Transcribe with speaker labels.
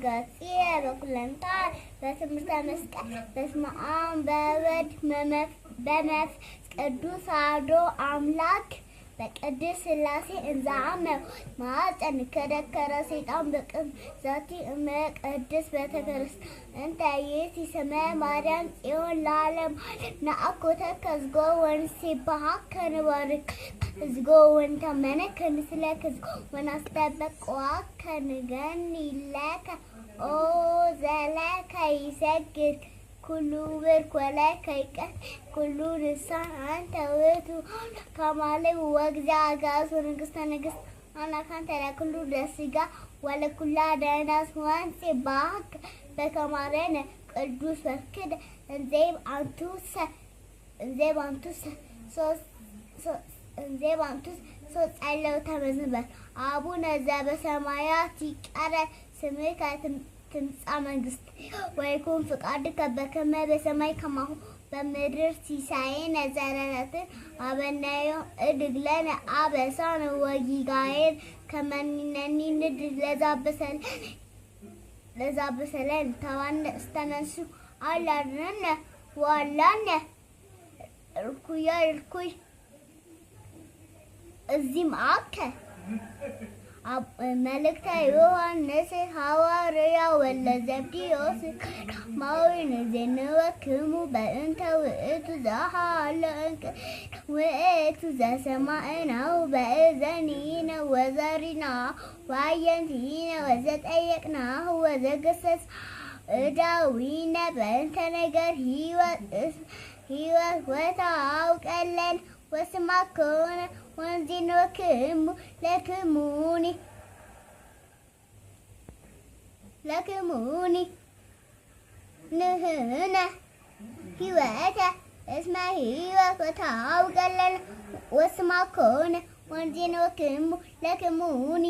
Speaker 1: ገጽየ በኩለንታ በትምህርተ መስቀል በስመ አብ ወወልድ ወመንፈስ ቅዱስ አሐዱ አምላክ በቅድስት ሥላሴ እንዘአምር ማኅፀን ከደከረ ሰይጣን በቅም ዛቲ እመ ቅድስት ቤተ ክርስቲያን እንተ ይእቲ ስመ ማርያም ጽዮን ለዓለመ ዓለም ነአኩቶ ከዝጎ ወንሴብሐከ ንባርክ ዝጎ ወንታመነከ ምስለከ ዝጎ ወናስተበቅዖከ ንገኒ ለከ ኦ ዘለከ ይሰግድ ኩሉ ብርክ ወለከ ይቀር ኩሉ ልሳን አንተ ውእቱ ከማሌው ወእግዚአ አጋእዝት ወንግሥተ ነገሥት አምላክ አንተ ለኩሉ ለሥጋ ወለኩሉ ደናስ ወንሴብሐከ በከመ አርአያነ ቅዱስ ወክደ እንዘ በአንቱ ጸለውተ መዝሙር አቡነ ዘበሰማያት ይትቀደስ ስምከ ትምጻእ መንግሥትከ ወይኩን ፈቃድከ በከመ በሰማይ ከማሁ በምድር ሲሳየነ ዘለለዕለትነ ሀበነ ዮም ወኅድግ ለነ አበሳነ ወጌጋየነ ከመ ንሕነኒ ንኅድግ ለዘአበሰለነ ተወነ ንሱ አላድኅነነ ወሀላነ እኩይ እዚምአከ መልእክተ ዮሐንስ ሐዋርያ ወለዘብዴዎስ ቀዳማዊ ንዜንወክሙ በእንተ ውእቱ ዘሀለወ ውእቱ ዘሰማዕናሁ በእዘኒነ ወዘሪናሁ ወአዕይንቲነ ወዘጠየቅናሁ ወዘገሰጽናሁ እደዊነ በእንተ ነገረ ሕይወት ወተአውቀለነ ወስማከነ ወንዜንወክሙ ለክሙኒ ንሕነ ሕይወተ እስመ ሕይወት ወተአውቀለነ ወስማከነ ወንዜንወክሙ ለክሙኒ